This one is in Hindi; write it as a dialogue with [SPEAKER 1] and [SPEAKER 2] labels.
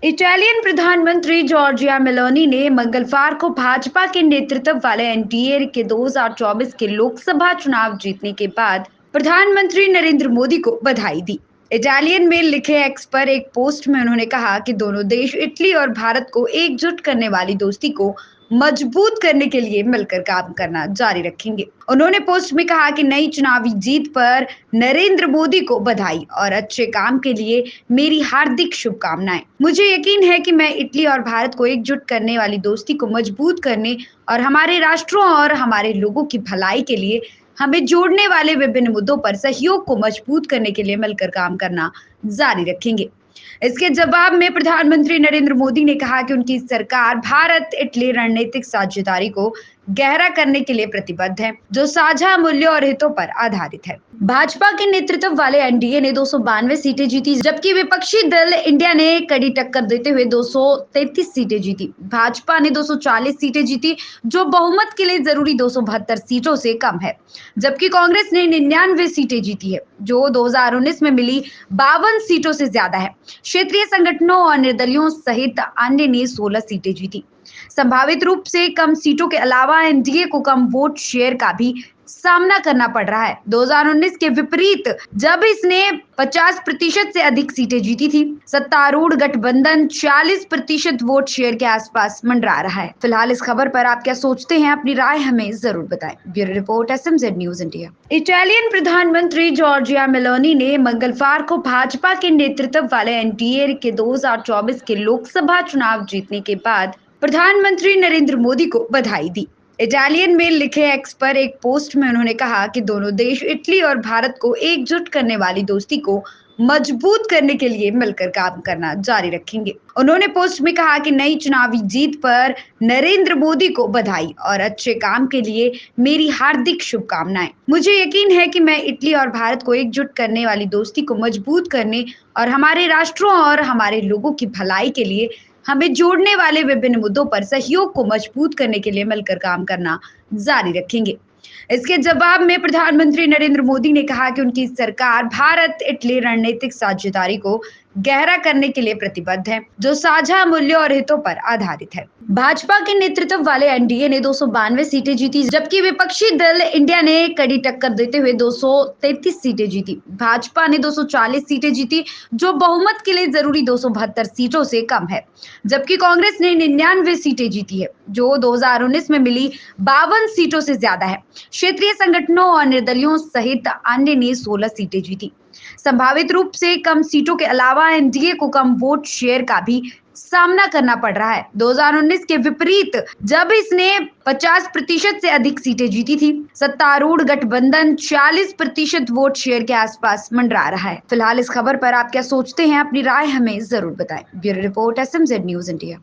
[SPEAKER 1] इटालियन प्रधानमंत्री जॉर्जिया मेलोनी ने मंगलवार को भाजपा के नेतृत्व वाले एनडीए के 2024 के लोकसभा चुनाव जीतने के बाद प्रधानमंत्री नरेंद्र मोदी को बधाई दी। इटालियन में लिखे एक्स पर एक पोस्ट में उन्होंने कहा कि दोनों देश इटली और भारत को एकजुट करने वाली दोस्ती को मजबूत करने के लिए मिलकर काम करना जारी रखेंगे। उन्होंने पोस्ट में कहा कि नई चुनावी जीत पर नरेंद्र मोदी को बधाई और अच्छे काम के लिए मेरी हार्दिक शुभकामनाएं। मुझे यकीन है कि मैं इटली और भारत को एकजुट करने वाली दोस्ती को मजबूत करने और हमारे राष्ट्रों और हमारे लोगों की भलाई के लिए हमें जोड़ने वाले विभिन्न मुद्दों पर सहयोग को मजबूत करने के लिए मिलकर काम करना जारी रखेंगे। इसके जवाब में प्रधानमंत्री नरेंद्र मोदी ने कहा कि उनकी सरकार भारत इटली रणनीतिक साझेदारी को गहरा करने के लिए प्रतिबद्ध है, जो साझा मूल्यों और हितों पर आधारित है। भाजपा के नेतृत्व वाले एनडीए ने 292 सीटें जीती, जबकि विपक्षी दल इंडिया ने कड़ी टक्कर देते हुए 233 सीटें जीती। भाजपा ने 240 सीटें जीती, जो बहुमत के लिए जरूरी 272 सीटों से कम है, जबकि कांग्रेस ने 99 सीटें जीती है, जो 2019 में मिली 52 सीटों से ज्यादा है। क्षेत्रीय संगठनों और निर्दलियों सहित अन्य ने 16 सीटें जीती। संभावित रूप से कम सीटों के अलावा एनडीए को कम वोट शेयर का भी सामना करना पड़ रहा है। 2019 के विपरीत जब इसने 50% से अधिक सीटें जीती थी, सत्तारूढ़ गठबंधन 40% वोट शेयर के आसपास मंडरा रहा है। फिलहाल इस खबर पर आप क्या सोचते हैं? अपनी राय हमें जरूर बताएं। Bureau report, SMZ news India. Italian प्रधानमंत्री जॉर्जिया मेलोनी ने मंगलवार को भाजपा के नेतृत्व वाले एनडीए के 2024 के लोकसभा चुनाव जीतने के बाद प्रधानमंत्री नरेंद्र मोदी को बधाई दी। इटालियन में लिखे एक्स पर एक पोस्ट में उन्होंने कहा कि दोनों देश इटली और भारत को एकजुट करने वाली दोस्ती को मजबूत करने के लिए मिलकर काम करना जारी रखेंगे। उन्होंने पोस्ट में कहा कि नई चुनावी जीत पर नरेंद्र मोदी को बधाई और अच्छे काम के लिए मेरी हार्दिक शुभकामनाएं। मुझे यकीन है कि मैं इटली और भारत को एकजुट करने वाली दोस्ती को मजबूत करने और हमारे राष्ट्रों और हमारे लोगों की भलाई के लिए हमें जोड़ने वाले विभिन्न मुद्दों पर सहयोग को मजबूत करने के लिए मिलकर काम करना जारी रखेंगे। इसके जवाब में प्रधानमंत्री नरेंद्र मोदी ने कहा कि उनकी सरकार भारत इटली रणनीतिक साझेदारी को गहरा करने के लिए प्रतिबद्ध है, जो साझा मूल्यों और हितों पर आधारित है। भाजपा के नेतृत्व वाले एनडीए ने 292 सीटें जीती, जबकि विपक्षी दल इंडिया ने कड़ी टक्कर देते हुए 233 सीटें जीती। भाजपा ने 240 सीटें जीती, जो बहुमत के लिए जरूरी 272 सीटों से कम है, जबकि कांग्रेस ने 99 सीटें जीती है, जो 2019 में मिली 52 सीटों से ज्यादा है। क्षेत्रीय संगठनों और निर्दलियों सहित अन्य ने 16 सीटें जीती। संभावित रूप से कम सीटों के अलावा एनडीए को कम वोट शेयर का भी सामना करना पड़ रहा है। 2019 के विपरीत जब इसने 50% से अधिक सीटें जीती थी, सत्तारूढ़ गठबंधन 40% वोट शेयर के आसपास मंडरा रहा है। फिलहाल इस खबर पर आप क्या सोचते हैं? अपनी राय हमें जरूर बताएं। Bureau report, SMZ news India.